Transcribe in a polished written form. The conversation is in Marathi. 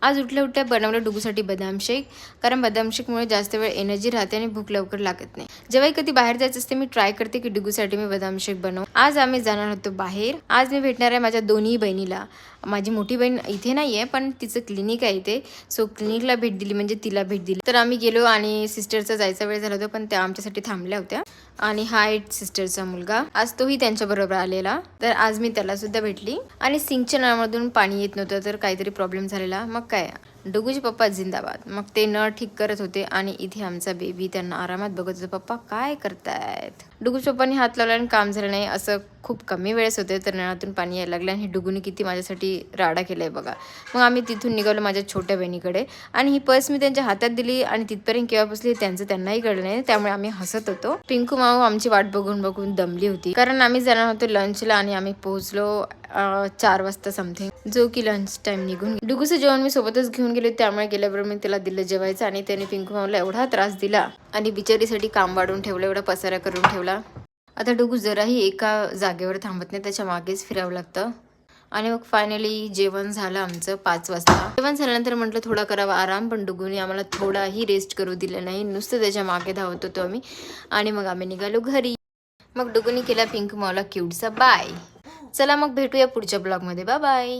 आज उठल्या उठल्या बनवलं डुगूसाठी बदाम शेक, कारण बदाम शेकमुळे जास्त वेळ एनर्जी राहते आणि भूक लवकर लागत नाही. जेव्हाही कधी बाहेर जायचं असते मी ट्राय करते की डुगूसाठी मी बदाम शेक बनवू. आज आम्ही जाणार होतो बाहेर. आज मी भेटणार आहे माझ्या दोन्ही बहिणीला. माझी मोठी बहीण इथे नाही आहे, पण तिचं क्लिनिक आहे इथे. सो क्लिनिकला भेट दिली म्हणजे तिला भेट दिली. तर आम्ही गेलो आणि सिस्टरचा जायचा वेळ झाला होता, पण त्या आमच्यासाठी थांबल्या होत्या. आणि हा आहे सिस्टरचा मुलगा. आज तोही त्यांच्याबरोबर आलेला, तर आज मी त्याला सुद्धा भेटली. आणि सिंकच्या नळामधून पाणी येत नव्हतं, तर काहीतरी प्रॉब्लेम झालेला. मग काय, डुगूचे पप्पा जिंदाबाद. मग ते नळ ठीक करत होते आणि इथे आमचा बेबी त्यांना आरामात बघत होता. पप्पा काय करतायत. डुगूच्या पप्पांनी हात लावला आणि काम झालं नाही. असं खूप कमी वेळेस होते, तर नळातून पाणी यायला लागलं. आणि डुगूने किती माझ्यासाठी राडा केलाय बघा. मग आम्ही तिथून निघालो माझ्या छोट्या बहिणीकडे. आणि ही पर्स मी त्यांच्या हातात दिली आणि तिथपर्यंत केव्हा पोचली त्यांचं त्यांनाही कळलं नाही. त्यामुळे आम्ही हसत होतो. पिंकू माऊ आमची वाट बघून बघून दमली होती, कारण आम्ही जाणार होतो लंचला आणि आम्ही पोहोचलो 4 वाजता समथिंग, जो की लंच टाइम निघून. डुगूचं जेवण मी सोबतच घेऊन गेले, त्यामुळे गेल्याबरोबर मी त्याला दिलं जेवायचं. आणि त्याने पिंकू माऊला एवढा त्रास दिला आणि बिचारीसाठी काम वाढून ठेवलं, एवढा पसारा करून ठेवला. आता डुगू जराही एका जागेवर थांबत नाही, त्याच्या मागेच फिरावं लागतं. आणि मग फायनली जेवण झालं आमचं 5 वाजता. जेवण झाल्यानंतर म्हटलं थोडा करावा आराम, पण डुगूने आम्हाला थोडाही रेस्ट करू दिलं नाही. नुसतं त्याच्या मागे धावत होतो आम्ही. आणि मग आम्ही निघालो घरी. मग डुगूने केला पिंकू माऊला क्यूटचा बाय. चला मग भेटूया पुढच्या ब्लॉगमध्ये. Bye bye.